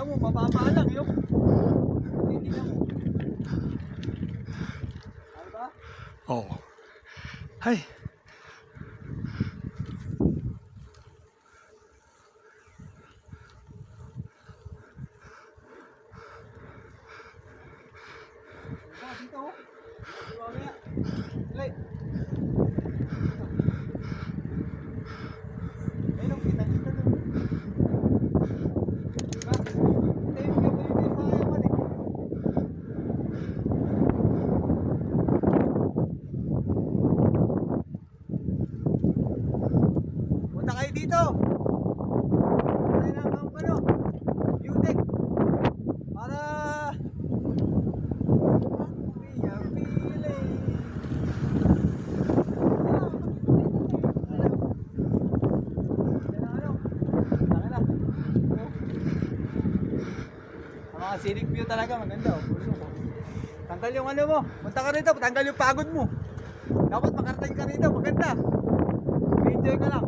mo, mababa lang yung. Hindi na mo. Ano ba? Oo. Hay. Dito. Mamaya. Lay. Ayun, kita-kita doon. Diba? Tayo mo yung ayawan eh. Punta kayo dito. Tayo na ang ano. Yutek. Para mga scenic view talaga, maganda oh. Tanggal yung ano mo, punta ka rito, tanggal yung pagod mo. Dapat makarating ka rito, maganda. Enjoy ka lang.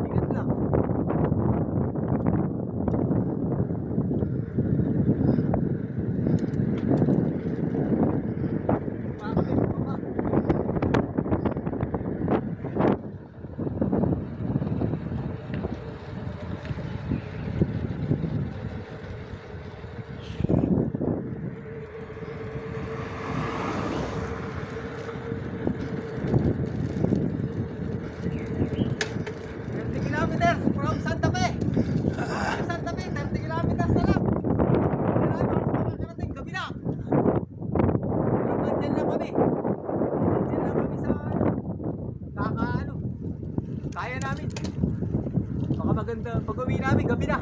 Ingat lang. Kilometers from Santa Fe. Santa Fe, 30 kilometers na lang. Kailangan makakarating, gabi na. Pero nandyan lang kami. Nandyan lang kami sa kakaano. Kaya namin. Baka maganda. Pag uwi namin, gabi na.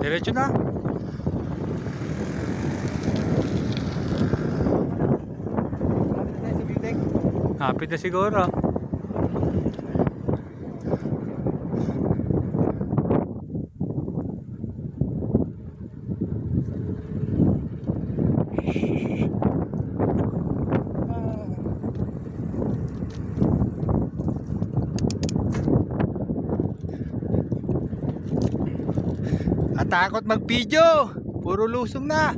Diretso na. Malapit na tayo sa view deck. Hapit na siguro. At takot mag-video. Puro lusong na.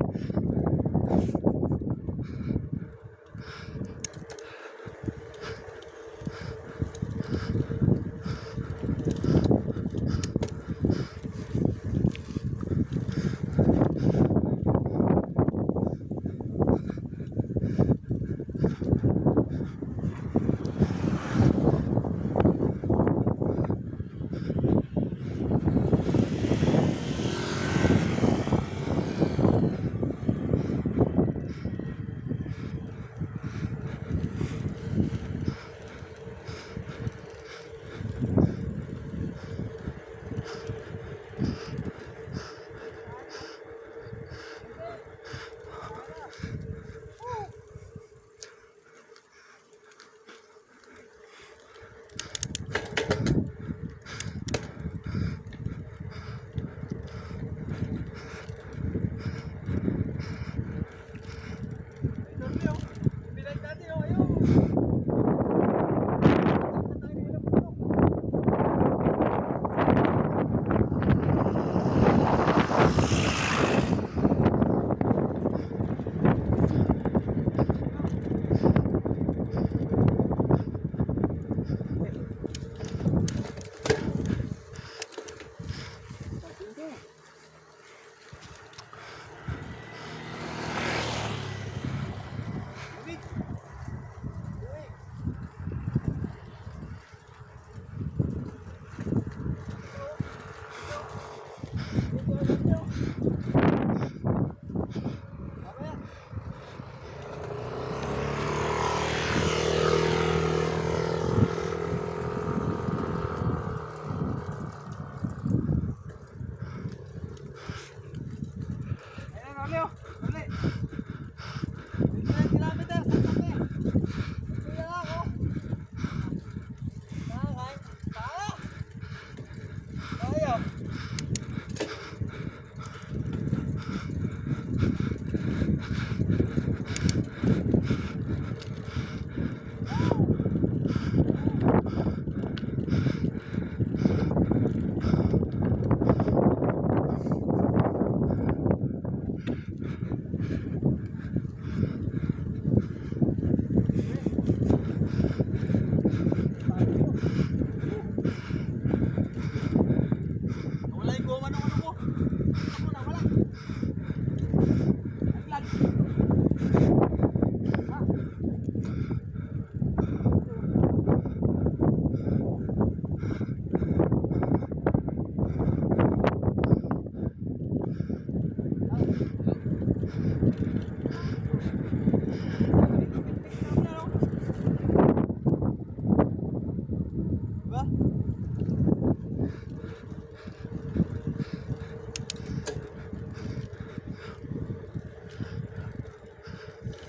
Diba?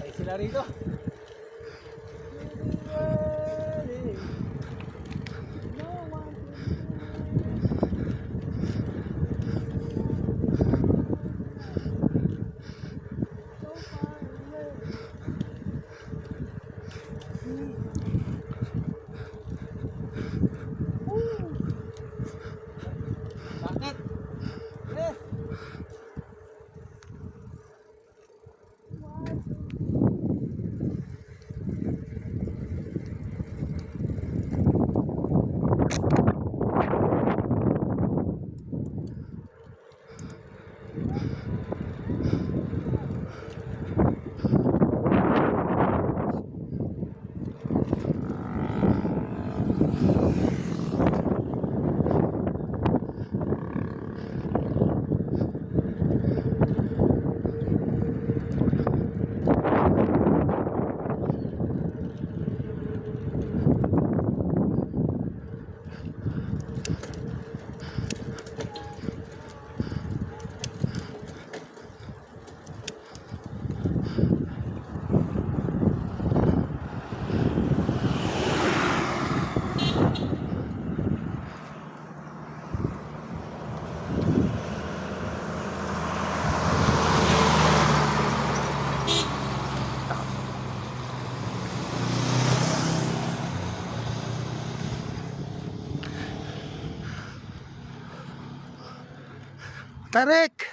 Ay sila rito. Bakit? Yes! Tarik!